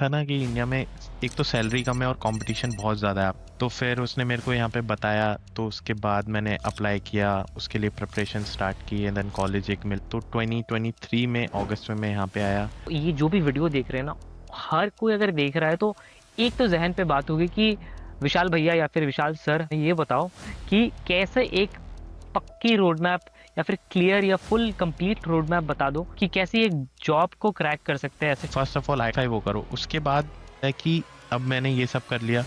था ना कि इंडिया में एक तो सैलरी कम है और कंपटीशन बहुत ज़्यादा है। तो फिर उसने मेरे को यहाँ पे बताया, तो उसके बाद मैंने अप्लाई किया, उसके लिए प्रिपरेशन स्टार्ट की एंड देन कॉलेज एक मिल तो 2023 में अगस्त में मैं यहाँ पे आया। ये जो भी वीडियो देख रहे हैं ना, हर कोई अगर देख रहा है तो एक तो ज़हन पे बात होगी कि विशाल भैया या फिर विशाल सर ये बताओ कि कैसे एक पक्की रोड मैप या फिर क्लियर या फुल कंप्लीट रोड मैप बता दो कि कैसे एक जॉब को क्रैक कर सकते हैं ऐसे। फर्स्ट ऑफ ऑल आई वो करो, उसके बाद है कि अब मैंने ये सब कर लिया।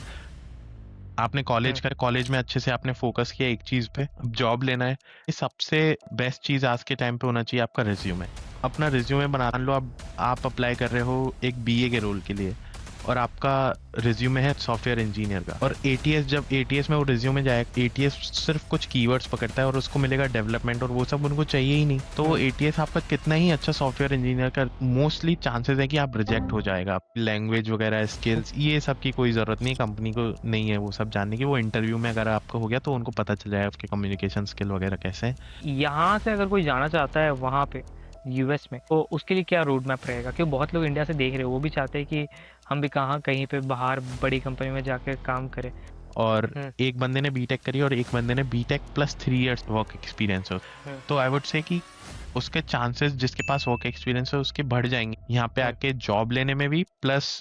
आपने हुँ, कॉलेज में अच्छे से आपने फोकस किया एक चीज पे, अब जॉब लेना है। ये सबसे बेस्ट चीज आज के टाइम पे होना चाहिए आपका रिज्यूमे। अपना रिज्यूमे बना लो। अब आप अप्लाई कर रहे हो एक बीए के रोल के लिए और आपका रिज्यूमे है सॉफ्टवेयर इंजीनियर का, और एटीएस, जब एटीएस में वो रिज्यूमे जाएगा, एटीएस सिर्फ कुछ कीवर्ड्स पकड़ता है और उसको मिलेगा डेवलपमेंट, और वो सब उनको चाहिए ही नहीं। तो वो हुँ। एटीएस आपका कितना ही अच्छा सॉफ्टवेयर इंजीनियर का, मोस्टली चांसेस है कि आप रिजेक्ट हो जाएगा। लैंग्वेज वगैरह स्किल्स ये सब की कोई जरूरत नहीं, कंपनी को नहीं है वो सब जानने की। वो इंटरव्यू में अगर आपका हो गया तो उनको पता चल जाएगा आपके कम्युनिकेशन स्किल वगैरह कैसे हैं। यहाँ से अगर कोई जाना चाहता है वहाँ पे यूएस में, तो उसके लिए क्या रोड मैप रहेगा? क्योंकि बहुत लोग इंडिया से देख रहे हो, वो भी चाहते हैं कि हम भी कहाँ कहीं पे बाहर बड़ी कंपनी में जाके काम करें। और हुँ, एक बंदे ने बीटेक करी और एक बंदे ने BTech plus 3 years work experience हो, हुँ, तो आई वुड से कि उसके चांसेस, जिसके पास वर्क एक्सपीरियंस है उसके बढ़ जाएंगे यहाँ पे हुँ। आके जॉब लेने में भी, प्लस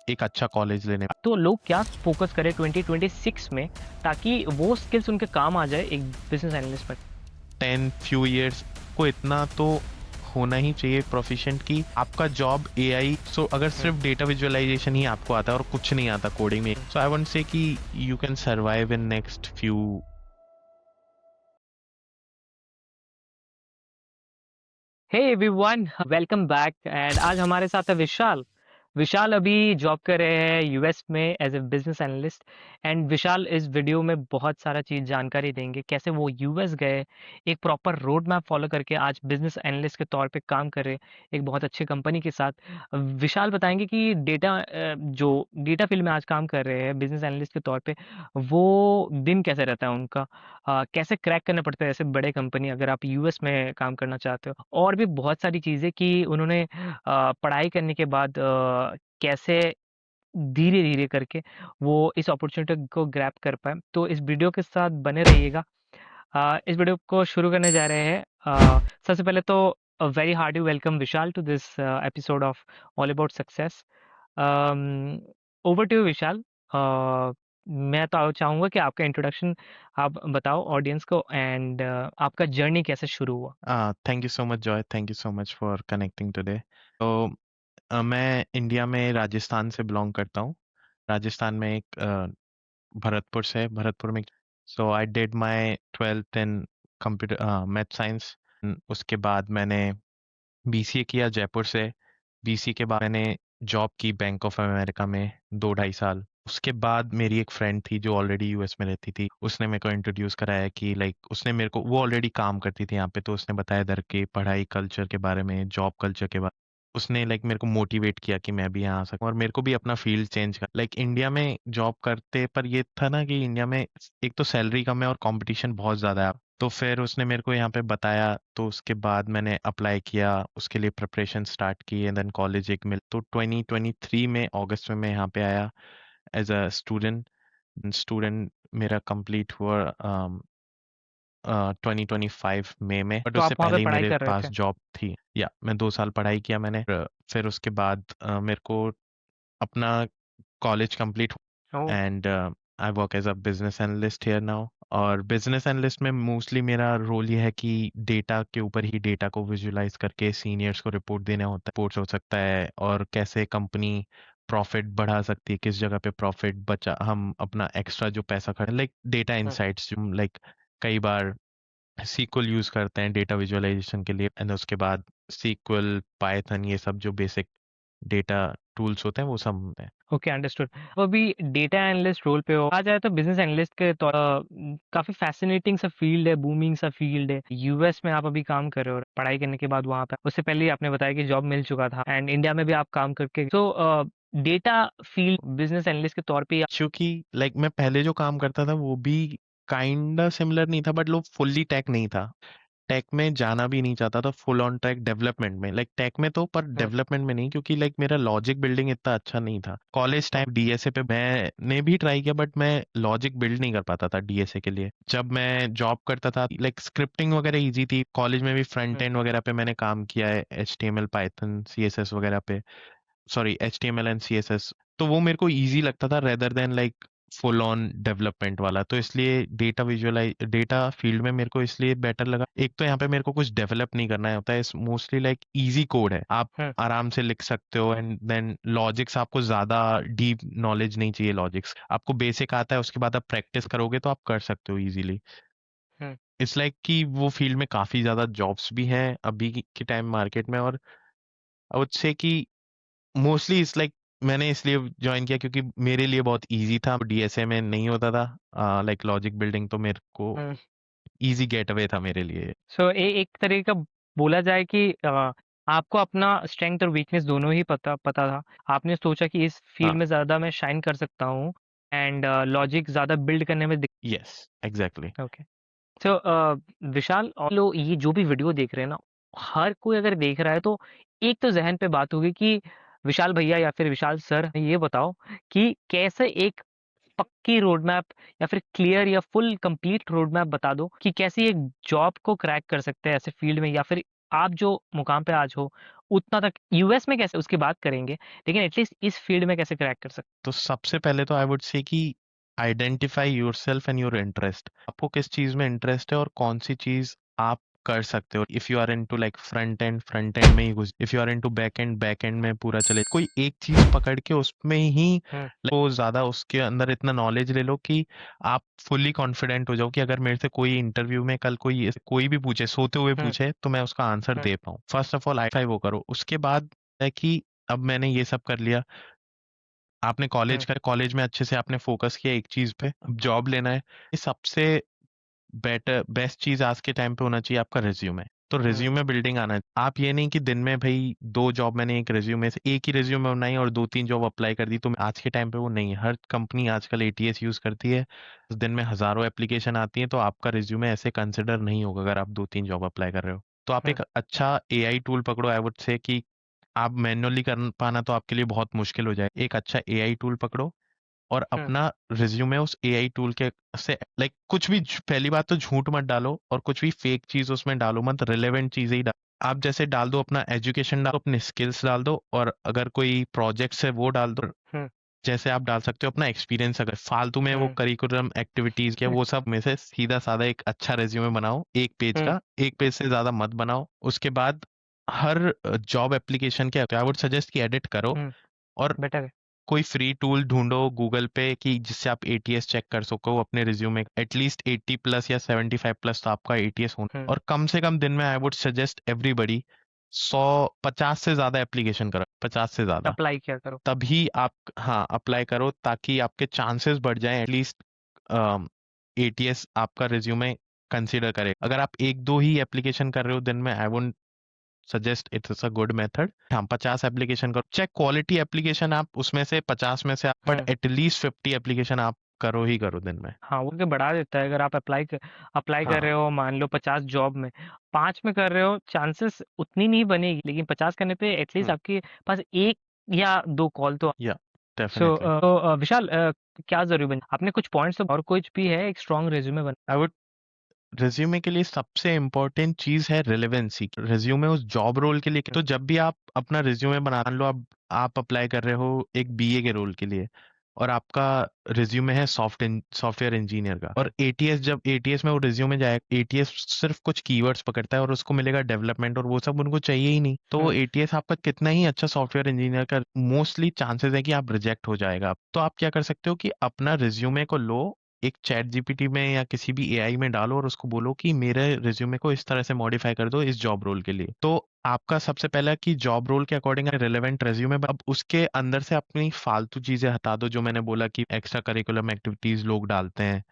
एक अच्छा कॉलेज लेने में। तो लोग क्या फ़ोकस करें 2026 में ताकि वो स्किल्स उनके काम आ जाए एक बिज़नेस एनालिस्ट में? 10 फ्यू ईयर्स को इतना तो होना ही चाहिए प्रोफिशिएंट कि आपका जॉब एआई। सो अगर हुँ, सिर्फ डेटा विजुअलाइजेशन ही आपको आता है और कुछ नहीं आता कोडिंग में, हुँ। सो आई वांट से कि you can survive in next few. Hey everyone, welcome back and आज हमारे साथ है विशाल। विशाल अभी जॉब कर रहे हैं यूएस में as a business analyst. And Vishal इस वीडियो में बहुत सारा चीज़ जानकारी देंगे कैसे वो यूएस गए, एक प्रॉपर रोड मैप फॉलो करके आज बिजनेस एनालिस्ट के तौर पे काम कर रहे हैं एक बहुत अच्छी कंपनी के साथ। विशाल बताएंगे कि जो डेटा फील्ड में आज काम कर रहे हैं बिजनेस एनालिस्ट के तौर पे, वो दिन कैसे रहता है उनका, कैसे क्रैक करना पड़ता है ऐसे बड़े कंपनी अगर आप यूएस में काम करना चाहते हो, और भी बहुत सारी चीज़ें कि उन्होंने पढ़ाई करने के बाद कैसे धीरे-धीरे करके वो इस अपॉर्च्युनिटी को ग्रैब कर पाएँ। तो इस वीडियो के साथ बने रहिएगा। इस वीडियो को शुरू करने जा रहे हैं। सबसे पहले तो a very hearty welcome Vishal to this episode of all about success. Um, over to you Vishal. मैं तो चाहूँगा कि आपका इंट्रोडक्शन आप बताओ ऑडियंस को एंड आपका जर्नी कैसे शुरू हुआ? Thank you so much Joy, thank you so much for connecting today. तो मैं इंडिया में राजस्थान से बिलोंग करता हूँ। राजस्थान में एक भरतपुर से, भरतपुर में। So I did my 12th in computer math science. उसके बाद मैंने बीसीए किया जयपुर से। बीसीए के बाद मैंने जॉब की बैंक ऑफ अमेरिका में 2 ढाई साल। उसके बाद मेरी एक फ्रेंड थी जो ऑलरेडी यूएस में रहती थी, उसने मेरे को इंट्रोड्यूस कराया कि लाइक उसने मेरे को, वो ऑलरेडी काम करती थी यहाँ पे, तो उसने बताया इधर के पढ़ाई कल्चर के बारे में, जॉब कल्चर के बारे में। उसने लाइक मेरे को मोटिवेट किया कि मैं भी यहाँ आ सकूँ और मेरे को भी अपना फील्ड चेंज कर, लाइक इंडिया में जॉब करते, पर ये था ना कि इंडिया में एक तो सैलरी कम है और कंपटीशन बहुत ज़्यादा है। तो फिर उसने मेरे को यहाँ पे बताया, तो उसके बाद मैंने अप्लाई किया, उसके लिए प्रिपरेशन स्टार्ट की एंड देन कॉलेज एक मिल तो 2023 में अगस्त में मैं यहाँ पे आया एज अ स्टूडेंट। स्टूडेंट मेरा कंप्लीट हुआ 2025 मई में, बट तो उससे आप वहाँ पे पहले ही पढ़ाई मेरे कर रहे पास थे? जॉब थी। या मैं 2 साल पढ़ाई किया मैंने। फिर उसके बाद मेरे को अपना college complete, oh! And I work as a business analyst here now. और बिजनेस एनालिस्ट में मोस्टली मेरा रोल ये है कि डेटा के ऊपर ही, डेटा को विजुलाइज करके सीनियर्स को रिपोर्ट देना होता है, रिपोर्ट्स हो सकता है, और कैसे कंपनी प्रॉफिट बढ़ा सकती है, किस जगह पे प्रॉफिट बचा, हम अपना एक्स्ट्रा जो पैसा खर्च, लाइक डेटा हुँ। इंसाइट्स जो लाइक कई बार सीक्वल यूज करते हैं डेटा विजुअलाइजेशन के लिए, एंड उसके बाद सीक्वल, पाइथन, ये सब जो बेसिक डेटा टूल्स होते हैं वो सब होते हैं। Okay, understood. तो अभी डेटा एनालिस्ट रोल पे हो, आ जाए तो बिज़नेस एनालिस्ट के तौर काफ़ी फ़ैसिनेटिंग सा फ़ील्ड है, बूमिंग सा फ़ील्ड है। यूएस में आप अभी काम कर रहे हो, पढ़ाई करने के बाद वहाँ पे। उससे पहले ही आपने बताया कि जॉब मिल चुका था एंड इंडिया में भी आप काम करके तो डेटा फ़ील्ड बिज़नेस एनालिस्ट के तौर पे क्योंकि लाइक मैं पहले जो काम करता था वो भी काइंड सिमिलर नहीं था, बट लो फुल्ली टेक नहीं था। टेक में जाना भी नहीं चाहता था, फुल ऑन ट्रैक डेवलपमेंट में, लाइक टेक में तो पर हम्म, डेवलपमेंट में नहीं, क्योंकि लाइक मेरा लॉजिक बिल्डिंग इतना अच्छा नहीं था। कॉलेज हम्म, टाइम डीएसए पे मैंने भी ट्राई किया, बट मैं लॉजिक बिल्ड नहीं कर पाता था डीएसए के लिए। जब मैं जॉब करता था, लाइक स्क्रिप्टिंग वगैरह इजी थी, कॉलेज में भी फ्रंट हम्म, एंड वगैरह पे मैंने काम किया है, एचटीएमएल पाइथन सीएसएस वगैरह पे, सॉरी एचटीएमएल एंड सीएसएस। तो वो मेरे को इजी लगता था rather than like full on development वाला। तो इसलिए डेटा फील्ड में मेरे को इसलिए बेटर लगा। एक तो यहाँ पे मेरे को कुछ डेवलप नहीं करना होता है, मोस्टली लाइक इजी कोड है, आप हम्म, आराम से लिख सकते हो। एंड देन लॉजिक्स, आपको ज्यादा डीप नॉलेज नहीं चाहिए, लॉजिक्स आपको बेसिक आता है, उसके बाद आप प्रैक्टिस करोगे तो आप कर सकते हो इजीली। हम्म, इट्स लाइक कि वो फील्ड में काफी ज्यादा जॉब्स भी हैं अभी के टाइम मार्केट में। और आई वुड से कि मोस्टली इट्स लाइक मैंने इसलिए ज्वाइन किया क्योंकि मेरे लिए बहुत इजी था, डीएसए में नहीं होता था लाइक लॉजिक बिल्डिंग, तो मेरे को हम्म। इजी गेट अवे था मेरे लिए। सो एक तरीके का बोला जाए कि आपको अपना स्ट्रेंथ और वीकनेस दोनों ही पता पता था। आपने सोचा कि इस फील्ड हाँ। में ज़्यादा मैं शाइन कर सकता हूँ एंड लॉजिक ज़्यादा बिल्ड करने में यस, एग्जैक्टली। ओके। तो विशाल और लोग ये जो भी वीडियो देख रहे हैं ना, हर कोई अगर देख रहा है तो एक तो ज़हन पे बात होगी कि विशाल भैया या फिर विशाल सर ये बताओ कि कैसे एक पक्की रोड मैप या फिर क्लियर या फुल कंप्लीट रोड मैप बता दो कि कैसे एक जॉब को क्रैक कर सकते हैं ऐसे फील्ड में, या फिर आप जो मुकाम पे आज हो उतना तक यूएस में कैसे, उसकी बात करेंगे, लेकिन एटलीस्ट इस फील्ड में कैसे क्रैक कर सकते तो सबसे पहले तो आई वुड से कि identify yourself and your interest. आपको किस चीज में इंटरेस्ट है और कौन सी चीज आप कर सकते हो। If you are into like front end में ही घुस, if you are into back end में पूरा चले, कोई एक चीज पकड़ के उसमें ही हैं? वो ज्यादा उसके अंदर इतना नॉलेज ले लो कि आप फुल्ली कॉन्फिडेंट हो जाओ कि अगर मेरे से कोई इंटरव्यू में कल कोई भी पूछे, सोते हुए हम्म, पूछे, तो मैं उसका आंसर हम्म, दे पाऊँ। फर्स्ट ऑफ ऑल आई वो करो। उसके बाद है कि अब मैंने ये सब कर लिया, आपने हम्म, कॉलेज में अच्छे से आपने फोकस किया एक चीज पे, अब जॉब लेना है। ये सबसे बेस्ट चीज आज के टाइम पे होना चाहिए आपका रिज्यूमे। तो हम्म, रिज्यूमे बिल्डिंग आना है। आप ये नहीं कि दिन में भाई दो जॉब, मैंने एक रिज्यूमे से एक ही रिज्यूमे बनाई और दो तीन जॉब अप्लाई कर दी, तो आज के टाइम पे वो नहीं है। हर कंपनी आजकल एटीएस यूज करती है, दिन में हजारों एप्लीकेशन आती है, तो आपका रिज्यूमे ऐसे कंसिडर नहीं होगा अगर आप दो तीन जॉब अप्लाई कर रहे हो। तो आप हम्म, एक अच्छा एआई टूल पकड़ो। आई वुड से कि आप मैन्युअली कर पाना तो आपके लिए बहुत मुश्किल हो जाए, एक अच्छा एआई टूल पकड़ो और हम्म, अपना रिज्यूमे उस एआई टूल के से लाइक कुछ भी पहली बात तो झूठ मत डालो और कुछ भी फेक चीज उसमें डालो मत, रिलेवेंट चीजें ही डालो। आप जैसे डाल दो अपना एजुकेशन, डालो अपने स्किल्स डाल दो, और अगर कोई प्रोजेक्ट्स है वो डाल दो। हम्म, जैसे आप डाल सकते हो अपना एक्सपीरियंस, अगर फालतू में वो हम्म, करिकुलम एक्टिविटीज के वो सब में से सीधा साधा एक अच्छा रेज्यूमे बनाओ, एक पेज हम्म, का, एक पेज से ज्यादा मत बनाओ। उसके बाद हर जॉब एप्लीकेशन के आई वुड सजेस्ट कि एडिट करो, हम्म, और बेटर है। कोई फ्री टूल ढूंढो गूगल पे कि जिससे आप एटीएस चेक कर सको अपने रिज्यूमे, एटलीस्ट 80 प्लस या 75 प्लस तो आपका एटीएस होना। हम्म, और कम से कम दिन में आई वुड सजेस्ट एवरीबडी 50 से ज्यादा एप्लीकेशन करो, 50 से ज्यादा। अप्लाई किया करो। तभी आप, हाँ, अप्लाई करो ताकि आपके चांसेस बढ़ जाएं, एटलीस्ट एटीएस आपका रिज्यूमे कंसीडर करे। अगर आप एक दो ही एप्लीकेशन कर रहे हो दिन में, I would suggest it's a good method. हम 50 एप्लीकेशन करो, चेक क्वालिटी एप्लीकेशन, आप उसमें से 50 में से बट हम्म, एटलीस्ट 50 एप्लीकेशन आप करो ही करो दिन में। हाँ, वो के बढ़ा देता है। अगर आप अप्लाई कर हाँ। रहे हो, मान लो 50 जॉब में 5 में कर रहे हो, चांसेस उतनी नहीं बनेगी, लेकिन 50 करने पे एटलीस्ट हम्म। आपके पास एक या दो कॉल तो। या सो डेफिनेटली। विशाल, क्या जरूरी बन, आपने कुछ पॉइंट्स और कुछ भी है एक स्ट्रॉन्ग रिज्यूमे बन। आई वुड रिज्यूमे के लिए सबसे इम्पोर्टेंट चीज है रिलेवेंसी। रिज्यूमे उस जॉब रोल के लिए, तो जब भी आप अपना रिज्यूमे बना लो, आप अप्लाई कर रहे हो एक बीए के रोल के लिए, और आपका रिज्यूमे है सॉफ्टवेयर इंजीनियर का, और हम्म, एटीएस, जब एटीएस में वो रिज्यूमे जाएगा, एटीएस सिर्फ कुछ कीवर्ड्स पकड़ता है और उसको मिलेगा डेवलपमेंट, और वो सब उनको चाहिए ही नहीं, तो वो हम्म, एटीएस आपका कितना ही अच्छा सॉफ्टवेयर इंजीनियर का, मोस्टली चांसेस है कि आप रिजेक्ट हो जाएगा। तो आप क्या कर सकते हो कि अपना रिज्यूमे को लो, एक चैट जीपीटी में या किसी भी एआई में डालो और उसको बोलो कि मेरे रिज्यूमे को इस तरह से मॉडिफाई कर दो इस जॉब रोल के लिए। तो आपका सबसे पहला कि जॉब रोल के अकॉर्डिंग रिलेवेंट रिज्यूमे, अब उसके अंदर से अपनी फालतू चीजें हटा दो, जो मैंने बोला कि एक्स्ट्रा करिकुलम एक्टिविटीज लोग डालते हैं,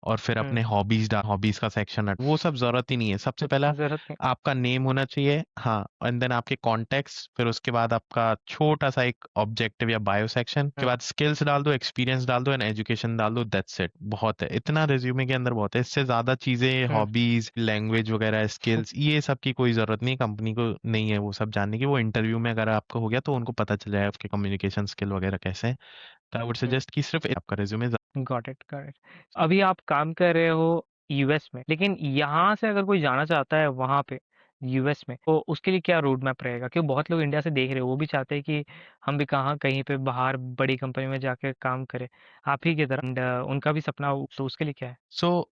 और फिर हुँ, अपने हॉबीज का सेक्शन, वो सब जरूरत ही नहीं है। सबसे पहला ज़रूरत नहीं। आपका नेम होना चाहिए, हाँ, एंड देन आपके कॉन्टेक्ट्स, फिर उसके बाद आपका छोटा सा एक ऑब्जेक्टिव या बायो सेक्शन के हुँ, बाद स्किल्स डाल दो, एक्सपीरियंस डाल दो एंड एजुकेशन डाल दो, दैट्स इट। बहुत है, इतना रिज्यूमे के अंदर बहुत है। इससे ज्यादा चीजें, हुँ, हॉबीज, लैंग्वेज वगैरह, स्किल्स, ये सब की कोई जरूरत नहीं, कंपनी को नहीं है वो सब जानने की। वो इंटरव्यू में अगर आपका हो गया तो उनको पता चल जाएगा आपके कम्युनिकेशन स्किल वगैरह कैसे हैं। तो आई वुड हुँ, सजेस्ट कि सिर्फ आपका resume. Got it, got it. अभी आप काम कर रहे हो यूएस में, लेकिन यहाँ से अगर कोई जाना चाहता है वहाँ पे यूएस में, तो उसके लिए क्या रोड मैप रहेगा? क्योंकि बहुत लोग इंडिया से देख रहे हो, वो भी चाहते हैं कि हम भी कहाँ कहीं पे बाहर बड़ी कंपनी में जाके काम करें, आप ही की तरह। एंड उनका भी सपना तो उसके लिए क्या है? सो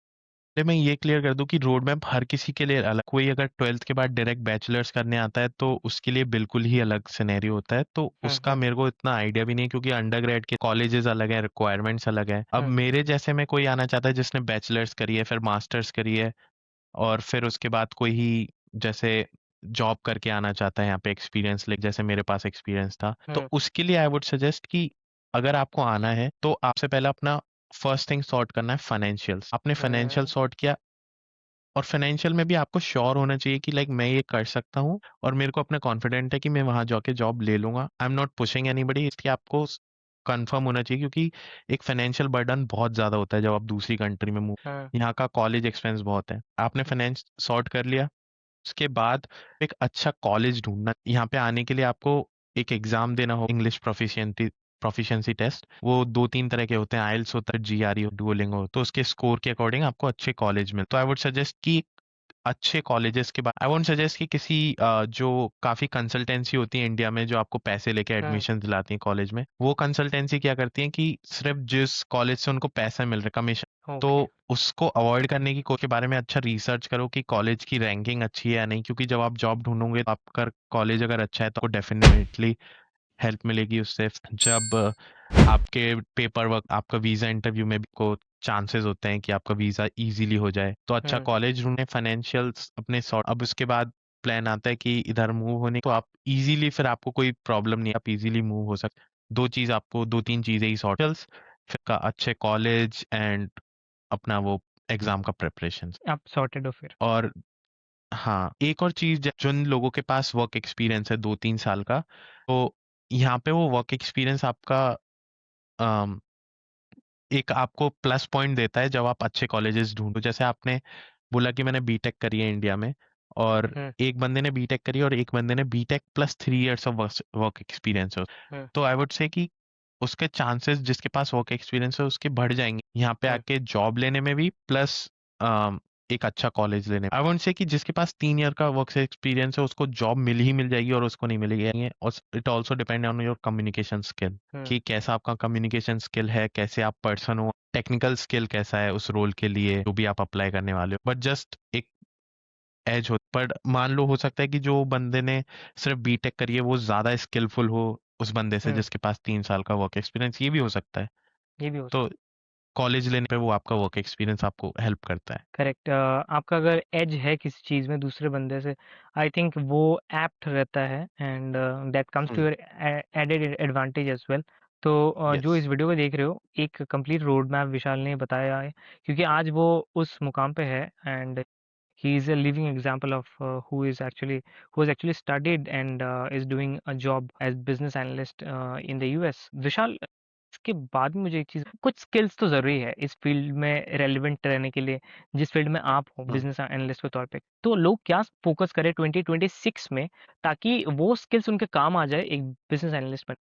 मैं ये क्लियर कर दूं कि रोड मैप हर किसी के लिए अलग। कोई अगर 12th के बाद डायरेक्ट बैचलर्स करने आता है तो उसके लिए बिल्कुल ही अलग सिनेरियो होता है, तो हुँ, उसका हुँ, मेरे को इतना आइडिया भी नहीं, क्योंकि अंडरग्रेड के कॉलेजेस अलग है, रिक्वायरमेंट्स अलग है। अब हुँ, मेरे जैसे में कोई आना चाहता है जिसने बैचलर्स करी है, फिर मास्टर्स करी है, और फिर उसके बाद कोई ही जैसे जॉब करके आना चाहता है यहाँ पे, एक्सपीरियंस ले, जैसे मेरे पास एक्सपीरियंस था, तो हुँ, उसके लिए आई वुड सजेस्ट कि अगर आपको आना है तो आपसे पहले अपना फर्स्ट थिंग सॉर्ट करना है फाइनेंशियल्स। आपने फाइनेंशियल हुँ, सॉर्ट किया, और फाइनेंशियल में भी आपको श्योर होना चाहिए कि लाइक मैं ये कर सकता हूँ और मेरे को अपना कॉन्फिडेंट है कि मैं वहां जाके जॉब ले लूंगा। I am not pushing anybody, इसलिए आपको कंफर्म होना चाहिए, क्योंकि एक फाइनेंशियल बर्डन बहुत ज्यादा होता है जब आप दूसरी कंट्री में मूव। हुँ, यहाँ का कॉलेज एक्सपेंस बहुत है। आपने फाइनेंस सॉर्ट कर लिया, उसके बाद एक अच्छा कॉलेज ढूंढना। यहाँ पे आने के लिए आपको एक एग्जाम देना हो, इंग्लिश प्रोफिशिएंसी टेस्ट। वो दो तीन तरह के होते हैं, आइल्स होता है, जीआरई हो, डुओलिंगो। तो उसके स्कोर के अकॉर्डिंग आपको अच्छे कॉलेज में, तो आई वुड सजेस्ट कि अच्छे कॉलेजेस के बाद आई वोंट सजेस्ट कि किसी जो काफी कंसल्टेंसी होती है इंडिया में जो आपको पैसे लेके हुँ, एडमिशन दिलाती हैं कॉलेज में, वो कंसल्टेंसी क्या करती है कि सिर्फ जिस कॉलेज से उनको पैसा मिल रहा है, कमीशन, तो ओके, उसको अवॉइड करने की कोशिश के बारे में अच्छा रिसर्च करो कि कॉलेज की रैंकिंग अच्छी है या नहीं, क्योंकि जब आप जॉब ढूंढोगे तो आपका कॉलेज अगर अच्छा है तो आपको डेफिनेटली हेल्प मिलेगी उससे। जब आपके पेपर वर्क, आपका वीजा इंटरव्यू में भी को चांसेस होते हैं कि आपका वीजा इजीली हो जाए, तो अच्छा हुँ, कॉलेज ढूंढें, फाइनेंशियल्स अपने सॉर्ट। अब उसके बाद प्लान आता है कि इधर मूव होने, तो आप इजीली, फिर आपको कोई प्रॉब्लम नहीं, आप इजीली मूव हो सकते। दो तीन चीजें ही सॉर्ट, फिर का अच्छे कॉलेज एंड अपना वो एग्जाम का प्रेपरेशन। आप सॉर्टेड हो फिर। और हाँ, एक और चीज, जिन लोगों के पास वर्क एक्सपीरियंस है 2-3 साल का, तो यहाँ पे वो वर्क एक्सपीरियंस आपका अम, एक आपको प्लस पॉइंट देता है जब आप अच्छे कॉलेजेस ढूंढो। जैसे आपने बोला कि मैंने बीटेक करी है इंडिया में, और हुँ, एक बंदे ने बीटेक करी और एक बंदे ने BTech plus 3 years of work experience हो, हुँ, तो आई वुड से कि उसके चांसेस, जिसके पास वर्क एक्सपीरियंस है उसके बढ़ जाएंगे यहाँ पे हुँ, आके जॉब लेने में भी, प्लस एक अच्छा कॉलेज लेने में। आई वुड से कि जिसके पास 3 ईयर का वर्क एक्सपीरियंस है उसको जॉब मिल ही मिल जाएगी, और उसको नहीं मिलेगी। और it also depend on your communication skill, हुँ, कि कैसा आपका कम्युनिकेशन स्किल है, कैसे आप पर्सन हो, टेक्निकल स्किल कैसा है उस रोल के लिए जो भी आप अप्लाई करने वाले हो। बट जस्ट एक एज हो, पर मान लो हो सकता है कि जो बंदे ने सिर्फ बीटेक करी है वो ज्यादा स्किलफुल हो उस बंदे से हुँ, जिसके पास 3 साल का वर्क एक्सपीरियंस, ये भी हो सकता है। ये भी हो तो सकता है। कॉलेज लेने पे वो आपका वर्क एक्सपीरियंस आपको हेल्प करता है। करेक्ट। आपका अगर एज है किसी चीज़ में दूसरे बंदे से, आई थिंक वो एप्ट रहता है, and that comes to hmm. Your added advantage as well. तो जो यस। इस वीडियो को देख रहे हो, एक कंप्लीट रोड मैप विशाल ने बताया है, क्योंकि आज वो उस मुकाम पे है, and he is a living example of who has actually studied and is doing a job as business analyst in the US. विशाल, इसके बाद में मुझे एक चीज़, कुछ स्किल्स तो ज़रूरी है इस फील्ड में रेलेवेंट रहने के लिए, जिस फील्ड में आप हो हम्म। बिजनेस एनालिस्ट के तौर पे। तो लोग क्या फोकस करें 2026 में, ताकि वो स्किल्स उनके काम आ जाए एक बिजनेस एनालिस्ट बन।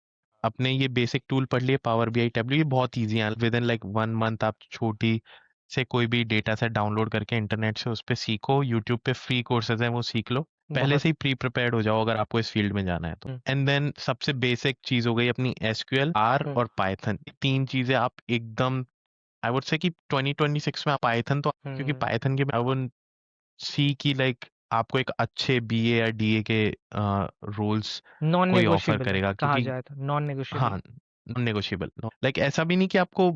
आपने ये बेसिक टूल पढ़ लिए, पावर बीआई टैब्लेट, ये बहुत इजी है। विद इन लाइक 1 मंथ आप छोटी से कोई भी डेटा सेट डाउनलोड करके इंटरनेट से उस पे सीखो, यूट्यूब पे फ्री कोर्सेज हैं वो सीख लो। पहले बहुत। से ही प्री प्रिपेयर्ड हो जाओ अगर आपको इस फील्ड में जाना है तो। हम्म, एंड देन सबसे बेसिक चीज हो गई अपनी एसक्यूएल, आर हम्म, और पाइथन। तीन चीजें आप एकदम, आई वुड से कि 2026 में आप पाइथन तो, क्योंकि हम्म, पाइथन की आई वुड सी की लाइक आपको एक अच्छे बीए या डीए के रोल्स नॉन कोई ऑफर नेगोशिएबल है, करेगा, कहा क्योंकि जाए तो नॉन नेगोशिएबल हाँ, है। नॉन नेगोशिएबल, लाइक ऐसा भी नहीं कि आपको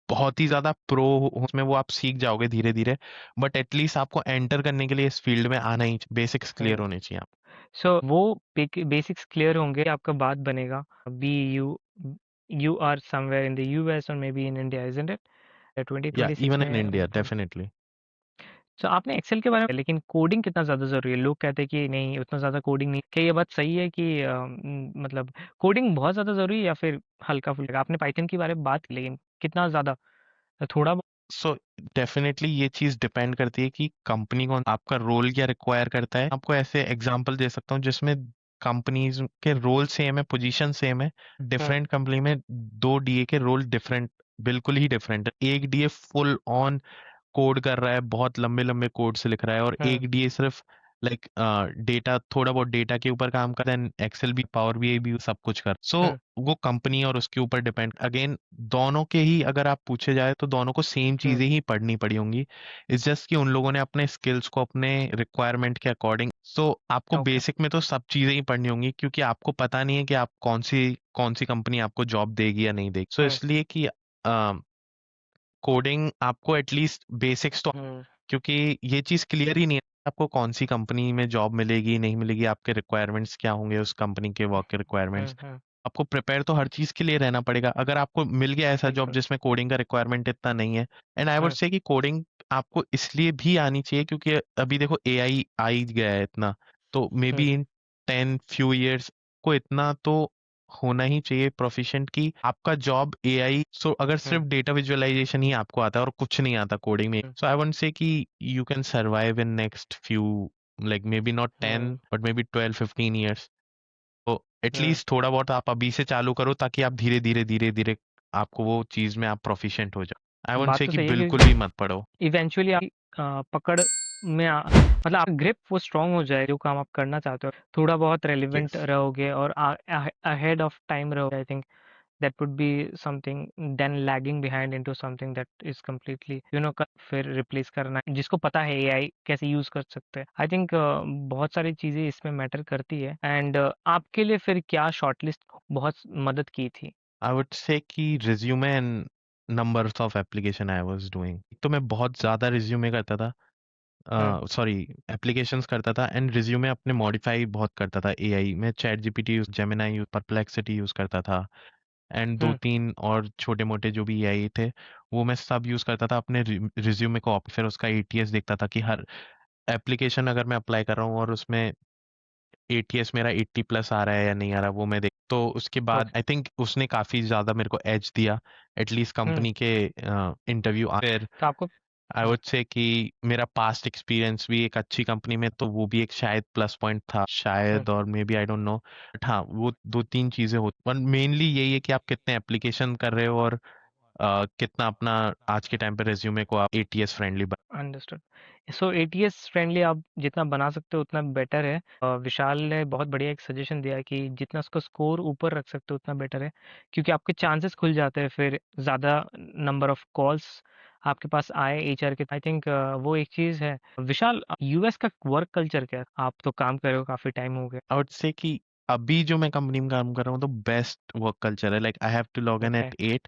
बहुत ही ज्यादा प्रो उसमें, वो आप सीख जाओगे धीरे धीरे, बट एटलीस्ट आपको एंटर करने के लिए इस फील्ड में आना ही, बेसिक्स क्लियर हम्म। होने चाहिए आप। सो वो बेसिक्स क्लियर होंगे, आपका बात बनेगा। Be you you are somewhere in the US और मे be in India, isn't it? या 2026 इवन इन में इंडिया डेफिनेटली। तो आपने एक्सेल के बारे में, लेकिन कोडिंग कितना ज़्यादा ज़रूरी है? लोग कहते हैं कि नहीं उतना ज़्यादा कोडिंग नहीं, क्या ये बात सही है कि मतलब कोडिंग बहुत ज़्यादा ज़रूरी है या फिर हल्का-फुल्का? आपने पाइथन के बारे में बात की, लेकिन कितना ज़्यादा? थोड़ा बहुत? सो डेफिनेटली ये चीज डिपेंड करती है कि कंपनी कौन, आपका रोल क्या रिक्वायर करता है। आपको ऐसे एग्जांपल दे सकता हूँ जिसमें कंपनीज के रोल सेम है, पोजीशन सेम है, हुँ, डिफरेंट कंपनी में दो डीए के रोल डिफरेंट, बिल्कुल ही डिफरेंट है। एक डीए फुल ऑन कोड कर रहा है, बहुत लंबे लंबे कोड से लिख रहा है, और हुँ, एक डीए सिर्फ लाइक डेटा, थोड़ा बहुत डेटा के ऊपर काम कर रहा है, एक्सेल भी, पावर बीआई भी सब कुछ कर। सो हुँ, वो कंपनी और उसके ऊपर डिपेंड, अगेन दोनों के ही अगर आप पूछे जाए तो दोनों को सेम हुँ, चीजें ही पढ़नी पड़ी होंगी। इट्स जस्ट कि उन लोगों ने अपने स्किल्स को अपने रिक्वायरमेंट के अकॉर्डिंग, सो आपको ओके, बेसिक में तो सब चीजें ही पढ़नी होंगी, क्योंकि आपको पता नहीं है कि आप कौन सी कंपनी आपको जॉब देगी या नहीं देगी। सो हुँ, इसलिए कि कोडिंग आपको एटलीस्ट बेसिक्स तो, हुँ, क्योंकि ये चीज क्लियर ही नहीं है आपको कौन सी कंपनी में जॉब मिलेगी नहीं मिलेगी, आपके रिक्वायरमेंट्स क्या होंगे उस कंपनी के, वर्क के हुँ, रिक्वायरमेंट्स। हुँ, आपको प्रिपेयर तो हर चीज के लिए रहना पड़ेगा। अगर आपको मिल गया ऐसा जॉब बिल्कुल, जिसमें कोडिंग का रिक्वायरमेंट इतना नहीं है, एंड आई वुड हुँ, से कि कोडिंग आपको इसलिए भी आनी चाहिए क्योंकि अभी देखो एआई आ ही गया है इतना, तो मे हुँ, बी इन 10 few years को इतना तो होना ही चाहिए प्रोफिशिएंट कि आपका जॉब एआई, सो अगर हुँ, सिर्फ डेटा विजुअलाइजेशन ही आपको आता है और कुछ नहीं आता कोडिंग में, हुँ, सो आई वुड से कि you can survive in next few, like may be not hmm, 10 but may be 12-15 years। तो हुँ। एटलीस्ट थोड़ा बहुत आप अभी से चालू करो ताकि आप धीरे धीरे धीरे धीरे आपको वो चीज में आप प्रोफिशिएंट हो जाओ। आई वोंट बात से तो कि सही है कि बिल्कुल भी मत पढ़ो। इवेंचुअली आपकी पकड़ में मतलब आपका ग्रिप वो स्ट्रांग हो जाए, जो काम आप करना चाहते हो, थोड़ा बहुत रेलिवेंट यस, रहोगे और अहेड ऑफ टाइम रहोगे। I think that would be something then lagging behind into something that is completely फिर रिप्लेस करना, जिसको पता है एआई कैसे यूज कर सकते हैं। आई थिंक बहुत सारी चीजें इसमें मैटर करती है। एंड आपके लिए फिर क्या शॉर्टलिस्ट बहुत मदद की थी? आई वुड से कि resume and numbers of application I was doing, तो मैं बहुत ज्यादा रिज्यूमे करता था, हम्म, सॉरी एप्लीकेशंस करता था, एंड रिज्यूमे अपने मॉडिफाई बहुत करता था एआई में, chat GPT use, Gemini use, perplexity use करता था, एंड दो हम्म, तीन और छोटे मोटे जो भी एआई थे वो मैं सब यूज करता था अपने रिज्यूमे को। फिर उसका एटीएस देखता था कि हर एप्लीकेशन अगर मैं अप्लाई कर रहा हूँ और उसमें एटीएस मेरा 80+ आ रहा है या नहीं आ रहा, वो मैं देख, तो उसके बाद ओके, आई थिंक उसने काफी ज्यादा मेरे को एज दिया एटलीस्ट हम्म। कंपनी के इंटरव्यू। फिर तो आपको आई वुड से कि मेरा पास्ट एक्सपीरियंस भी एक अच्छी कंपनी में, तो वो भी एक शायद प्लस पॉइंट था हम्म, शायद, और may be I don't know, but हाँ वो दो तीन चीजें होती, पर मेनली यही है कि आप कितने एप्लीकेशन कर रहे हो और कितना अपना आज के टाइम पे रेज्यूमे को आप एटीएस फ्रेंडली। अंडरस्टूड। सो एटीएस फ्रेंडली आप जितना बना सकते हो उतना बेटर है। विशाल ने बहुत बढ़िया एक सजेशन दिया है कि जितना उसको स्कोर ऊपर रख सकते हो उतना बेटर है, क्योंकि आपके चांसेस खुल जाते हैं फिर ज़्यादा नंबर ऑफ कॉल्स आपके पास आए एचआर के। आई थिंक वो एक चीज़ है। विशाल, यूएस का वर्क कल्चर क्या है? आप तो काम कर रहे हो काफ़ी टाइम हो गया। आई वुड से कि अभी जो मैं कंपनी में काम कर रहा हूँ तो बेस्ट वर्क कल्चर है, like I have to log in okay, at 8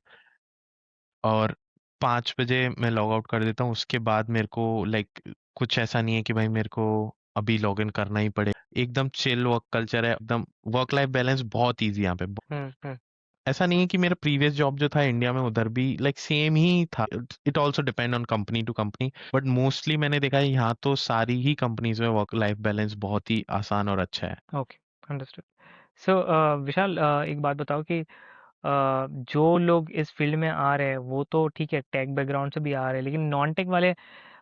और 5 बजे मैं लॉग आउट कर देता हूँ। उसके बाद मेरे को लाइक कुछ ऐसा नहीं है कि भाई मेरे को अभी लॉग इन करना ही पड़े, एकदम चिल वर्क कल्चर है एकदम। वर्क लाइफ बैलेंस बहुत ईजी यहाँ पे। हम्म, ऐसा नहीं है कि मेरा प्रीवियस जॉब जो था इंडिया में उधर भी लाइक सेम ही था, it also depend on company to company, but mostly मैंने देखा है यहाँ तो सारी ही कंपनीज में वर्क लाइफ बैलेंस बहुत ही आसान और अच्छा है। Okay, understood. सो विशाल, एक बात बताओ कि जो लोग इस फील्ड में आ रहे हैं वो तो ठीक है, टेक बैकग्राउंड से भी आ रहे हैं, लेकिन नॉन टेक वाले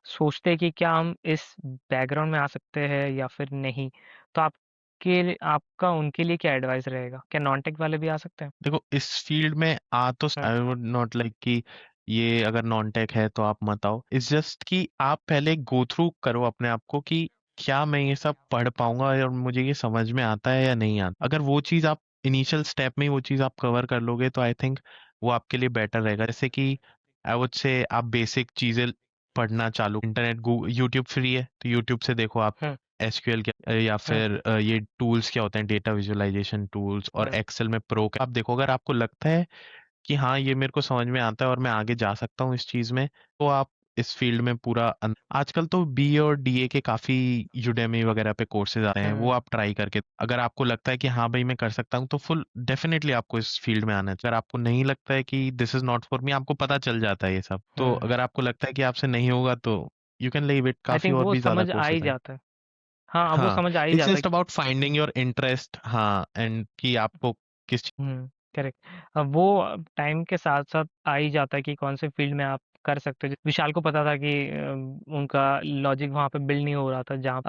सोचते हैं कि क्या हम इस बैकग्राउंड में आ सकते हैं या फिर नहीं। तो आपका उनके लिए क्या एडवाइस रहेगा? क्या नॉन टेक वाले भी आ सकते हैं? देखो इस फील्ड में आ तो हम्म, आई वुड नॉट लाइक कि ये अगर नॉन टेक है तो आप मत आओ, इट्स जस्ट कि आप पहले गो थ्रू करो अपने आप को कि क्या मैं ये सब पढ़ पाऊंगा और मुझे ये समझ में आता है या नहीं आता। अगर वो चीज आप इनिशियल स्टेप में ही वो चीज आप कवर कर लोगे तो आई थिंक वो आपके लिए बेटर रहेगा। जैसे कि आई वुड से आप बेसिक चीजें पढ़ना चालू, इंटरनेट यूट्यूब फ्री है तो यूट्यूब से देखो आप हम्म, एसक्यूएल क्या, या हम्म, फिर ये टूल्स क्या होते हैं, डेटा विजुअलाइजेशन टूल्स, और हम्म, एक्सेल में प्रो आप देखो। अगर आपको लगता है कि हाँ ये मेरे को समझ में आता है और मैं आगे जा सकता हूँ इस चीज में, तो आप इस फील्ड में पूरा आजकल तो बी और डीए के काफी यूडेमी वगैरह पे कोर्सेज आते हैं, वो आप ट्राई करके अगर आपको लगता है कि हाँ भाई मैं कर सकता हूँ तो फुल डेफिनेटली आपको इस फील्ड में आना चाहिए। अगर आपको नहीं लगता है कि this is not for me, आपको पता चल जाता है ये सब, तो अगर आपको लगता है कि आपसे नहीं होगा तो यू कैन लीव इट। आई काफी थिंक और वो भी ज्यादा समझ आ ही कोर्सेज हैं। जाता है। हाँ, अब वो हाँ, समझ आ ही इट्स जाता है जस्ट कि अबाउट फाइंडिंग योर इंटरेस्ट, हाँ, एंड कि आपको किस करेक्ट। अब वो टाइम के साथ-साथ आ ही जाता है कि कौन से फील्ड में आप कर सकते हो। विशाल को पता था कि उनका लॉजिक वहाँ पे बिल्ड नहीं हो रहा था, जहाँ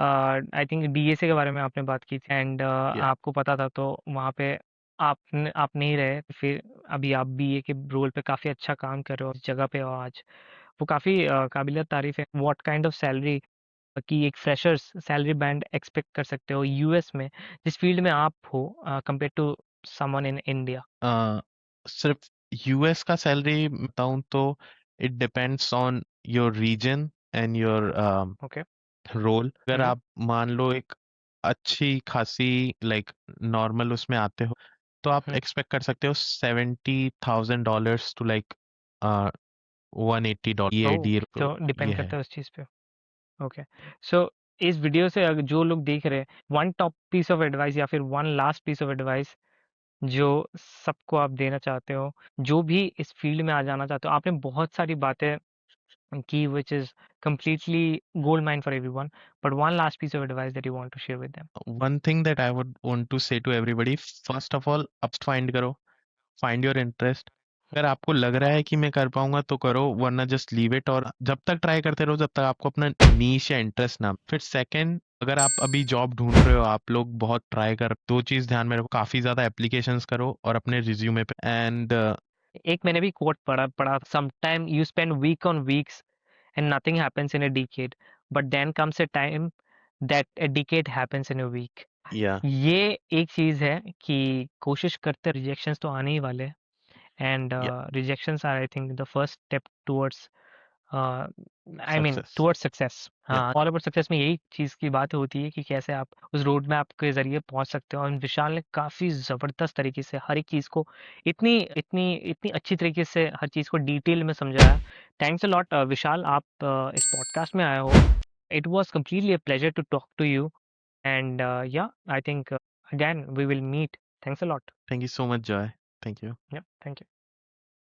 आई थिंक डीएसए के बारे में आपने बात की थी एंड या आपको पता था, तो वहाँ पे आप नहीं रहे, फिर अभी आप बीए के रोल पे काफ़ी अच्छा काम कर रहे हो, इस जगह पे हो आज। वो काफ़ी काबिलियत तारीफ़ है। व्हाट काइंड ऑफ सैलरी कि एक फ्रेशर्स सैलरी बैंड एक्सपेक्ट कर सकते हो यूएस में, जिस फील्ड में आप हो, compare to someone in India? Uh, सिर्फ यूएस का सैलरी बताऊं तो it depends on your region and your okay. Role. अगर हुँ, आप मान लो एक अच्छी खासी लाइक नॉर्मल उसमें आते हो तो आप हुँ, एक्सपेक्ट कर सकते हो $70,000 टू लाइक $180 ओह! ईएडी। तो तो डिपेंड ये है। करता है उस चीज़ पे। ओके। सो इस वीडियो से अग जो लोग देख रहे हैं, one top piece of advice या फिर one last piece of advice जो सबको आप देना चाहते हो, जो भी इस फील्ड में आ जाना चाहते हो? आपने बहुत सारी बातें की which is completely gold mine for everyone, but one last piece of advice that you want to share with them? One thing that I would want to say to everybody, first of all अब find करो, find your interest. अगर आपको लग रहा है कि मैं कर पाऊंगा तो करो, वरना जस्ट लीव इट। और जब तक ट्राई करते रहो जब तक आपको अपना नीश या इंटरेस्ट ना। फिर सेकंड, अगर आप अभी जॉब ढूंढ रहे हो, आप लोग बहुत ट्राई कर, दो चीज ध्यान में रखो, काफी ज्यादा एप्लीकेशंस करो और अपने रिज्यूमे पे एंड एक मैंने भी कोट पढ़ा पढ़ा sometime you spend week on weeks and nothing happens in a decade, but then comes a time that a decade happens in a week. या ये एक चीज़ है कि कोशिश करते रिजेक्शंस तो आने ही वाले हैं, एंड या rejections are I think the first step towards I mean success. Towards success. या हाँ, ऑल अबाउट सक्सेस में यही चीज़ की बात होती है कि कैसे आप उस रोड मैप के ज़रिए पहुंच सकते हो, और विशाल ने काफ़ी ज़बरदस्त तरीके से हर एक चीज़ को इतनी इतनी इतनी अच्छी तरीके से हर चीज़ को डिटेल में समझाया। थैंक्स अ लॉट विशाल, आप इस पॉडकास्ट में आए हो। It was completely a pleasure to talk to you, and yeah I think again we will meet. Thanks a lot. Thank you so much Joy. Thank you. Yeah thank you.